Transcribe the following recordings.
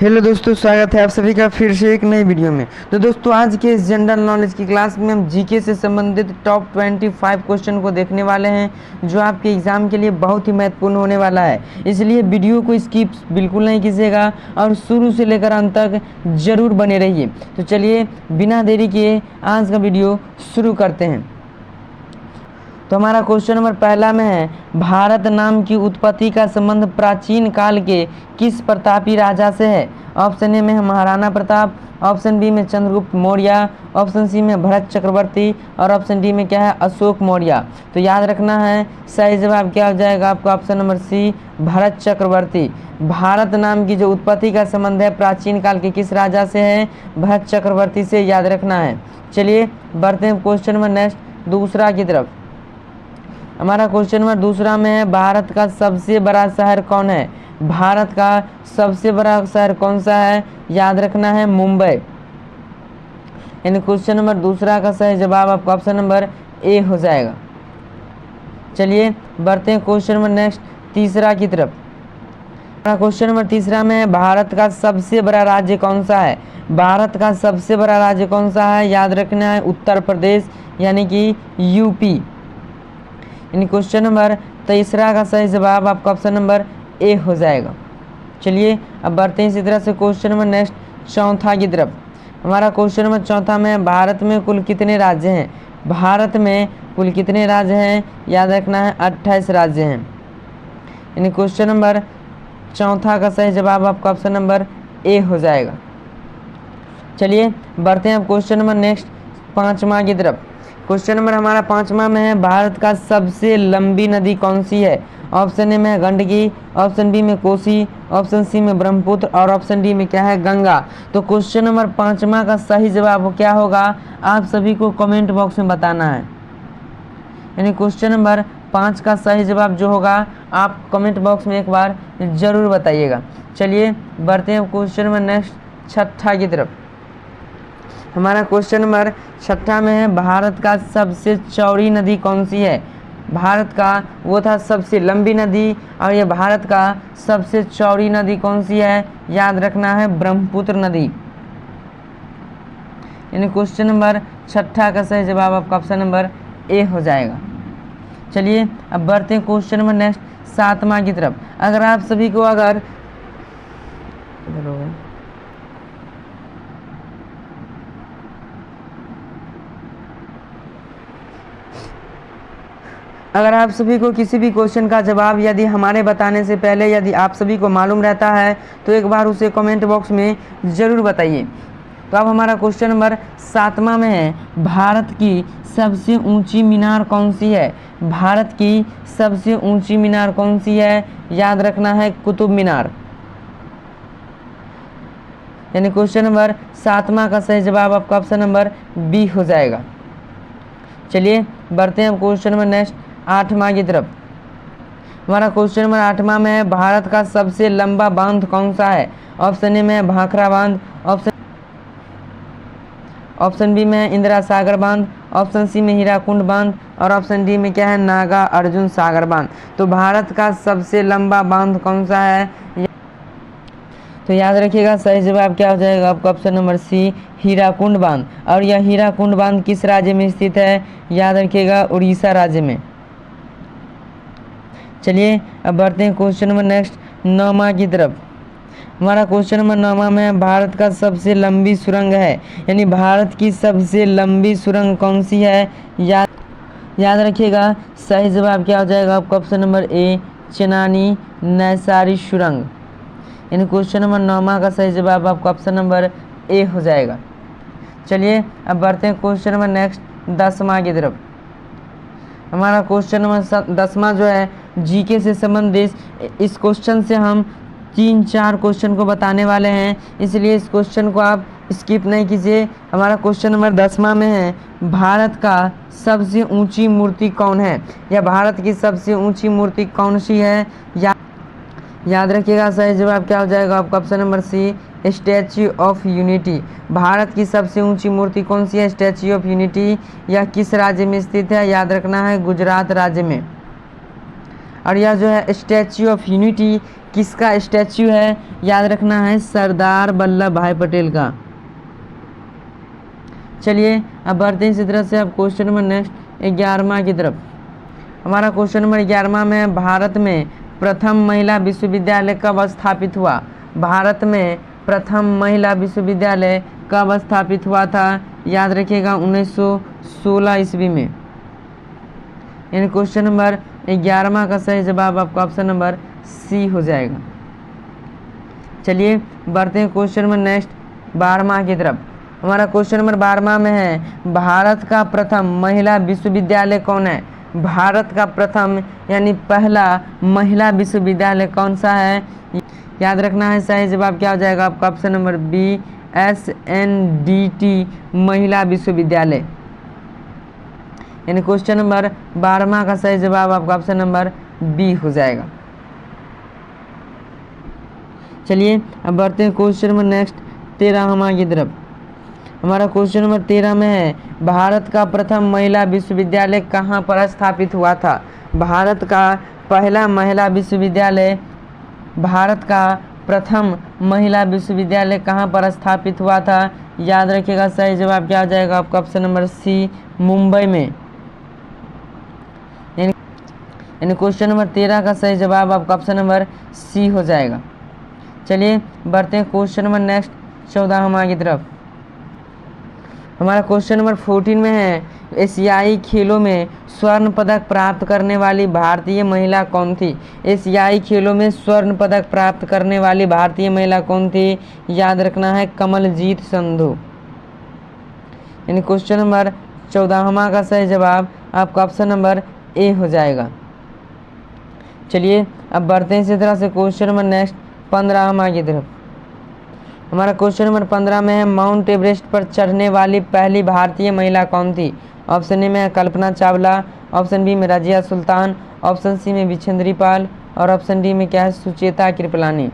Hello दोस्तों, स्वागत है आप सभी का फिर से एक नई वीडियो में। तो दोस्तों, आज के इस जनरल नॉलेज की क्लास में हम जीके से संबंधित टॉप 25 क्वेश्चन को देखने वाले हैं, जो आपके एग्जाम के लिए बहुत ही महत्वपूर्ण होने वाला है। इसलिए वीडियो को स्किप बिल्कुल नहीं कीजिएगा और शुरू से लेकर अंत तक जरूर बने रहिए। तो चलिए बिना देरी किए आज का वीडियो शुरू करते हैं। तो हमारा क्वेश्चन नंबर पहला में है, भारत नाम की उत्पत्ति का संबंध प्राचीन काल के किस प्रतापी राजा से है? ऑप्शन ए में है महाराणा प्रताप, ऑप्शन बी में चंद्रगुप्त मौर्य, ऑप्शन सी में भरत चक्रवर्ती और ऑप्शन डी में क्या है, अशोक मौर्य। तो याद रखना है, सही जवाब क्या हो जाएगा आपका ऑप्शन नंबर सी, भरत चक्रवर्ती। भारत नाम की जो उत्पत्ति का संबंध है प्राचीन काल के किस राजा से है? भरत चक्रवर्ती से, याद रखना है। चलिए बढ़ते हैं क्वेश्चन नंबर नेक्स्ट दूसरा की तरफ। हमारा क्वेश्चन नंबर दूसरा में है, भारत का सबसे बड़ा शहर कौन है? भारत का सबसे बड़ा शहर कौन सा है? याद रखना है, मुंबई। यानी क्वेश्चन नंबर दूसरा का सही जवाब आपका ऑप्शन नंबर ए हो जाएगा। चलिए बढ़ते हैं क्वेश्चन नंबर नेक्स्ट तीसरा की तरफ। क्वेश्चन नंबर तीसरा में है, भारत का सबसे बड़ा राज्य कौन सा है? भारत का सबसे बड़ा राज्य कौन सा है? याद रखना है, उत्तर प्रदेश यानी कि यूपी। यानी क्वेश्चन नंबर तीसरा का सही जवाब आपका ऑप्शन नंबर ए हो जाएगा। चलिए अब बढ़ते हैं इसी तरह से क्वेश्चन नंबर नेक्स्ट चौथा की तरफ। हमारा क्वेश्चन नंबर चौथा में, भारत में कुल कितने राज्य हैं? भारत में कुल कितने राज्य हैं? याद रखना है, 28 राज्य हैं। यानी क्वेश्चन नंबर चौथा का सही जवाब आपका ऑप्शन नंबर ए हो जाएगा। चलिए बढ़ते हैं अब क्वेश्चन नंबर नेक्स्ट पाँचवा की तरफ। क्वेश्चन नंबर हमारा पाँचवा में है, भारत का सबसे लंबी नदी कौन सी है? ऑप्शन ए में है गंडकी, ऑप्शन बी में कोसी, ऑप्शन सी में ब्रह्मपुत्र और ऑप्शन डी में क्या है, गंगा। तो क्वेश्चन नंबर पाँचवा का सही जवाब क्या होगा, आप सभी को कमेंट बॉक्स में बताना है। यानी क्वेश्चन नंबर 5 का सही जवाब जो होगा आप कमेंट बॉक्स में एक बार जरूर बताइएगा। चलिए बढ़ते हैं क्वेश्चन नंबर नेक्स्ट छठा की तरफ। हमारा क्वेश्चन नंबर छठा में है, भारत का सबसे चौड़ी नदी कौन सी है? भारत का वो था सबसे लंबी नदी और ये भारत का सबसे चौड़ी नदी कौन सी है? याद रखना है, ब्रह्मपुत्र नदी। यानी क्वेश्चन नंबर छठा का सही जवाब आपका ऑप्शन नंबर ए हो जाएगा। चलिए अब बढ़ते हैं क्वेश्चन नंबर नेक्स्ट सातवां की तरफ। अगर आप सभी को अगर आप सभी को किसी भी क्वेश्चन का जवाब यदि हमारे बताने से पहले यदि आप सभी को मालूम रहता है तो एक बार उसे कमेंट बॉक्स में ज़रूर बताइए। तो अब हमारा क्वेश्चन नंबर सातवां में है, भारत की सबसे ऊंची मीनार कौन सी है? भारत की सबसे ऊंची मीनार कौन सी है? याद रखना है, कुतुब मीनार। यानी क्वेश्चन नंबर सातवां का सही जवाब आपका ऑप्शन नंबर बी हो जाएगा। चलिए बढ़ते हैं क्वेश्चन नंबर नेक्स्ट आठवां की तरफ। हमारा क्वेश्चन नंबर आठवां में है, भारत का सबसे लंबा बांध कौन सा है? ऑप्शन ए में है भाखड़ा बांध, ऑप्शन बी में है इंदिरा सागर बांध, ऑप्शन सी में हीराकुंड बांध और ऑप्शन डी में क्या है, नागा अर्जुन सागर बांध। तो भारत का सबसे लंबा बांध कौन सा है? तो याद रखिएगा, सही जवाब क्या हो जाएगा आपका ऑप्शन नंबर सी, हीराकुंड बांध। और यह हीराकुंड बांध किस राज्य में स्थित है? याद रखिएगा, उड़ीसा राज्य में। चलिए अब बढ़ते हैं क्वेश्चन नंबर नेक्स्ट नौवां की तरफ। हमारा क्वेश्चन नंबर नौवां में, भारत का सबसे लंबी सुरंग है, यानी भारत की सबसे लंबी सुरंग कौन सी है? याद रखिएगा, सही जवाब क्या हो जाएगा आपका option number A, Chenani Nashri सुरंग। यानी क्वेश्चन नंबर नौवां का सही जवाब आपका ऑप्शन नंबर ए हो जाएगा। चलिए अब बढ़ते हैं क्वेश्चन नंबर नेक्स्ट 10वां की तरफ। हमारा क्वेश्चन नंबर 10वां जो है जीके से संबंधित, इस क्वेश्चन से हम 3-4 क्वेश्चन को बताने वाले हैं, इसलिए इस क्वेश्चन को आप स्किप नहीं कीजिए। हमारा क्वेश्चन नंबर 10वां में है, भारत का सबसे ऊंची मूर्ति कौन है? या भारत की सबसे ऊंची मूर्ति कौन सी है? याद रखिएगा, सही जवाब क्या हो जाएगा आपका option number C, Statue of Unity. Bharat की सबसे ऊंची मूर्ति कौन सी है? Statue of Unity. यह किस राज्य में स्थित है? याद रखना है, गुजरात राज्य में। और यह जो है स्टैच्यू ऑफ यूनिटी किसका स्टैच्यू है, याद रखना है सरदार वल्लभ भाई पटेल का। चलिए अब बढ़ते हैं इसी तरह से अब क्वेश्चन नंबर नेक्स्ट 11वां की तरफ। हमारा क्वेश्चन नंबर 11वां में है, भारत में प्रथम महिला विश्वविद्यालय कब स्थापित हुआ। भारत में प्रथम महिला विश्वविद्यालय कब स्थापित हुआ था, याद रखिएगा 1916 ईस्वी में। यानी क्वेश्चन नंबर 11वां का सही जवाब आपका ऑप्शन नंबर सी हो जाएगा। चलिए बढ़ते हैं क्वेश्चन नंबर नेक्स्ट 12वां की तरफ। हमारा क्वेश्चन नंबर 12वां में है, भारत का प्रथम महिला विश्वविद्यालय कौन है। भारत का प्रथम यानी पहला महिला विश्वविद्यालय कौन सा है, याद रखना है सही जवाब क्या हो जाएगा आपका ऑप्शन नंबर बी SNDT महिला विश्वविद्यालय। यानी क्वेश्चन नंबर 12वां का सही जवाब आपका ऑप्शन नंबर बी हो जाएगा। चलिए अब बढ़ते हैं क्वेश्चन नंबर नेक्स्ट 13वां की तरफ। हमारा क्वेश्चन नंबर 13 में है, भारत का प्रथम महिला विश्वविद्यालय कहाँ पर स्थापित हुआ था। भारत का पहला महिला विश्वविद्यालय, भारत का प्रथम महिला विश्वविद्यालय कहाँ पर स्थापित हुआ था, याद रखिएगा सही जवाब क्या हो जाएगा आपका ऑप्शन नंबर सी मुंबई में। यानी क्वेश्चन नंबर 13 का सही जवाब आपका ऑप्शन नंबर सी हो जाएगा। चलिए बढ़ते हैं क्वेश्चन नंबर नेक्स्ट 14वां की तरफ। हमारा क्वेश्चन नंबर 14 में है, एशियाई खेलों में स्वर्ण पदक प्राप्त करने वाली भारतीय महिला कौन थी। एशियाई खेलों में स्वर्ण पदक प्राप्त करने वाली भारतीय महिला कौन थी, याद रखना है कमलजीत संधू। यानी क्वेश्चन नंबर 14वां का सही जवाब आपका ऑप्शन नंबर ए हो जाएगा। चलिए अब बढ़ते हैं इसी तरह से क्वेश्चन नंबर नेक्स्ट 15वां की तरफ। हमारा क्वेश्चन नंबर 15 में है, माउंट एवरेस्ट पर चढ़ने वाली पहली भारतीय महिला कौन थी। ऑप्शन ए में है कल्पना चावला, ऑप्शन बी में रजिया सुल्तान, ऑप्शन सी में विछेंद्री पाल और ऑप्शन डी में क्या है सुचेता कृपलानी।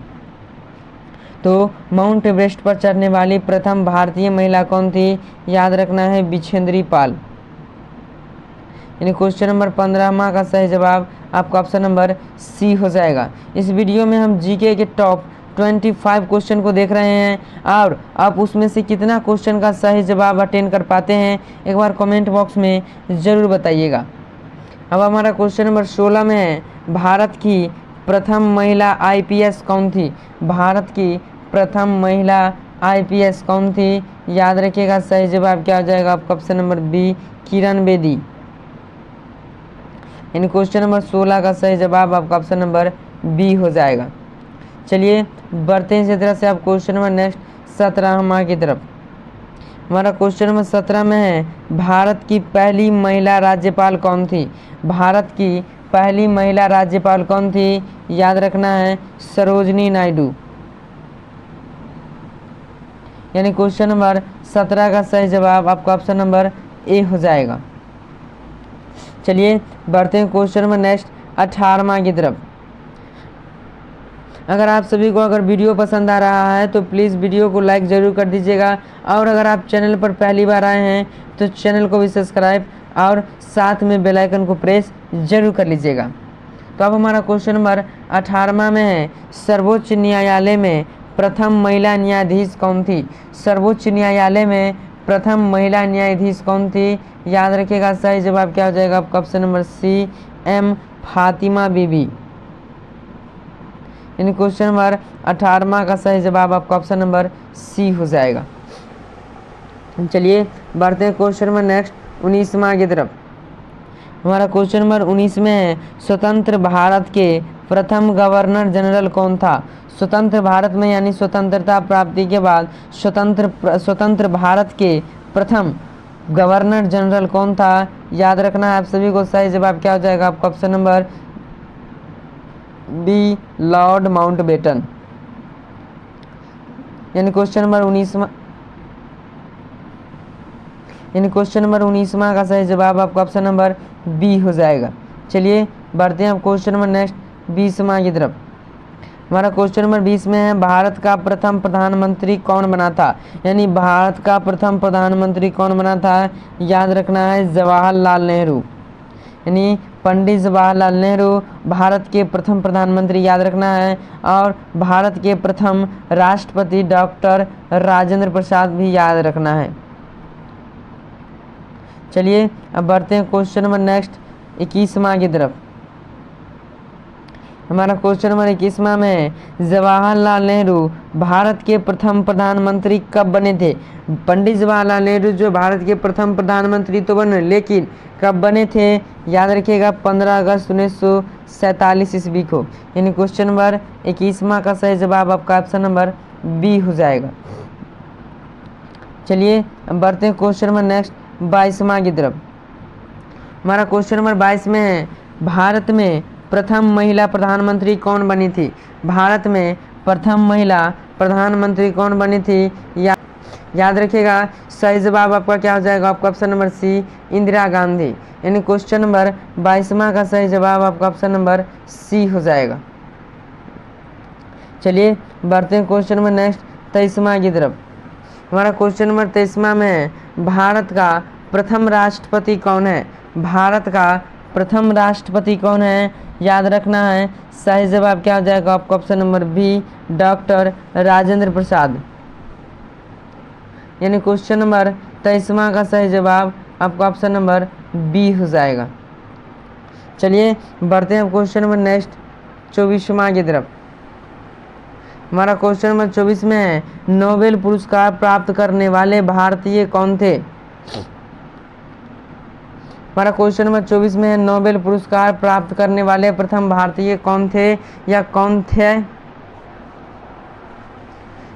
तो माउंट एवरेस्ट पर चढ़ने वाली प्रथम भारतीय महिला कौन थी, याद रखना है विछेंद्री पाल। यानी क्वेश्चन नंबर 15वां का सही जवाब आपका ऑप्शन नंबर सी हो जाएगा। इस वीडियो में हम जीके के टॉप 25 क्वेश्चन को देख रहे हैं और आप उसमें से कितना क्वेश्चन का सही जवाब अटेंड कर पाते हैं एक बार कमेंट बॉक्स में ज़रूर बताइएगा। अब हमारा क्वेश्चन नंबर 16 में है, भारत की प्रथम महिला IPS कौन थी। भारत की प्रथम महिला IPS कौन थी, याद रखिएगा सही जवाब क्या हो जाएगा आपका option number B Kiran Bedi. यानी क्वेश्चन नंबर 16 का सही जवाब आपका ऑप्शन नंबर बी हो जाएगा। चलिए बढ़ते हैं इसी तरह से आप क्वेश्चन नंबर नेक्स्ट 17वां की तरफ। हमारा क्वेश्चन नंबर 17 में है, भारत की पहली महिला राज्यपाल कौन थी। भारत की पहली महिला राज्यपाल कौन थी, याद रखना है सरोजनी नायडू। यानी क्वेश्चन नंबर 17 का सही जवाब आपका ऑप्शन नंबर ए हो जाएगा। चलिए बढ़ते हैं क्वेश्चन नंबर नेक्स्ट 18वां की तरफ। अगर आप सभी को अगर वीडियो पसंद आ रहा है तो प्लीज़ वीडियो को लाइक ज़रूर कर दीजिएगा और अगर आप चैनल पर पहली बार आए हैं तो चैनल को भी सब्सक्राइब और साथ में बेल आइकन को प्रेस ज़रूर कर लीजिएगा। तो अब हमारा क्वेश्चन नंबर 18वां में है, सर्वोच्च न्यायालय में प्रथम महिला न्यायाधीश कौन थी। सर्वोच्च न्यायालय में प्रथम महिला न्यायाधीश कौन थी, याद रखिएगा सही जवाब क्या हो जाएगा आपका option number C M Fatima Bibi. यानी क्वेश्चन नंबर 18वां का सही जवाब आपका ऑप्शन नंबर सी हो जाएगा। चलिए बढ़ते हैं क्वेश्चन नंबर नेक्स्ट 19वां की तरफ। हमारा क्वेश्चन नंबर 19 में है, स्वतंत्र भारत के प्रथम गवर्नर जनरल कौन था। स्वतंत्र भारत में यानी स्वतंत्रता प्राप्ति के बाद स्वतंत्र भारत के प्रथम गवर्नर जनरल कौन था, याद रखना है आप सभी को सही जवाब क्या हो जाएगा आपका option number B Lord Mountbatten. यानी क्वेश्चन नंबर 19वां का सही जवाब आपका ऑप्शन नंबर बी हो जाएगा। चलिए बढ़ते हैं अब क्वेश्चन नंबर नेक्स्ट 20वां की तरफ। हमारा क्वेश्चन नंबर 20 में है, भारत का प्रथम प्रधानमंत्री कौन बना था। यानी भारत का प्रथम प्रधानमंत्री कौन बना था, याद रखना है जवाहरलाल नेहरू। यानी पंडित जवाहरलाल नेहरू भारत के प्रथम प्रधानमंत्री याद रखना है, और भारत के प्रथम राष्ट्रपति डॉक्टर राजेंद्र प्रसाद भी याद रखना है। चलिए अब बढ़ते हैं क्वेश्चन नंबर नेक्स्ट 21वां की तरफ। हमारा क्वेश्चन नंबर 21वां में जवाहरलाल नेहरू भारत के प्रथम प्रधानमंत्री कब बने थे? पंडित जवाहरलाल नेहरू जो भारत के प्रथम प्रधानमंत्री तो बने, लेकिन कब बने थे? याद रखिएगा 15 अगस्त 1947 ईस्वी को। यानी क्वेश्चन नंबर 21वां का सही जवाब आपका ऑप्शन नंबर बी हो जाएगा। चलिए अब बढ़ते हैं क्वेश्चन नंबर नेक्स्ट 22वां की तरफ। हमारा क्वेश्चन नंबर 22 में है भारत में प्रथम महिला प्रधानमंत्री कौन बनी थी? भारत में प्रथम महिला प्रधानमंत्री कौन बनी थी? याद रखिएगा सही जवाब आपका क्या हो जाएगा? आपका option number C Indira Gandhi. यानी क्वेश्चन नंबर 22वां का सही जवाब आपका ऑप्शन नंबर सी हो जाएगा। चलिए बढ़ते हैं क्वेश्चन नंबर नेक्स्ट 23वां की तरफ। हमारा क्वेश्चन नंबर 23वां में है भारत का प्रथम राष्ट्रपति कौन है? भारत का प्रथम राष्ट्रपति कौन है? याद रखना है सही जवाब क्या हो जाएगा? आपका option number B doctor Rajendra Prasad. यानी क्वेश्चन नंबर 23वां का सही जवाब आपका ऑप्शन नंबर बी हो जाएगा। चलिए बढ़ते हैं क्वेश्चन नंबर नेक्स्ट 24वां की तरफ। हमारा क्वेश्चन नंबर 24 में है नोबेल पुरस्कार प्राप्त करने वाले भारतीय कौन थे? हमारा क्वेश्चन नंबर 24 में है नोबेल पुरस्कार प्राप्त करने वाले प्रथम भारतीय कौन थे या कौन थे?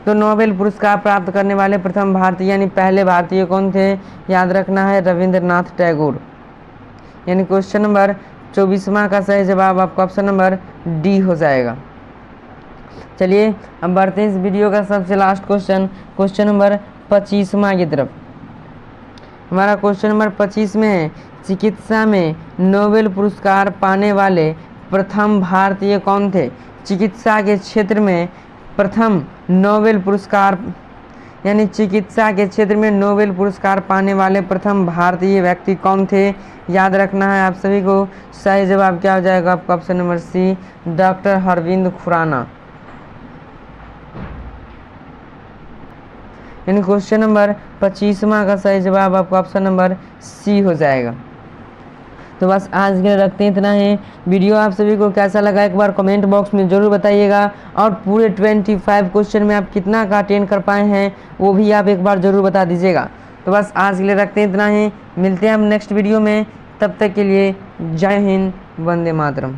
तो नोबेल पुरस्कार प्राप्त करने वाले प्रथम भारतीय यानी पहले भारतीय कौन थे? याद रखना है रविंद्रनाथ टैगोर। यानी क्वेश्चन नंबर 24वां का सही जवाब आपका ऑप्शन नंबर डी हो जाएगा। चलिए अब बढ़ते हैं इस वीडियो का सबसे लास्ट क्वेश्चन, क्वेश्चन नंबर 25वां की तरफ। हमारा क्वेश्चन नंबर 25 में है चिकित्सा में नोबेल पुरस्कार पाने वाले प्रथम भारतीय कौन थे? चिकित्सा के क्षेत्र में प्रथम नोबेल पुरस्कार यानी चिकित्सा के क्षेत्र में नोबेल पुरस्कार पाने वाले प्रथम भारतीय व्यक्ति कौन थे? याद रखना है आप सभी को सही जवाब क्या हो जाएगा? आपका option number C doctor Harvind Khurana. यानी क्वेश्चन नंबर 25वां का सही जवाब आपका ऑप्शन नंबर सी हो जाएगा। तो बस आज के लिए रखते हैं इतना ही। वीडियो आप सभी को कैसा लगा एक बार कमेंट बॉक्स में ज़रूर बताइएगा, और पूरे 25 क्वेश्चन में आप कितना का अटेंड कर पाए हैं वो भी आप एक बार ज़रूर बता दीजिएगा। तो बस आज के लिए रखते हैं इतना ही, मिलते हैं हम नेक्स्ट वीडियो में। तब तक के लिए जय हिंद, वंदे मातरम।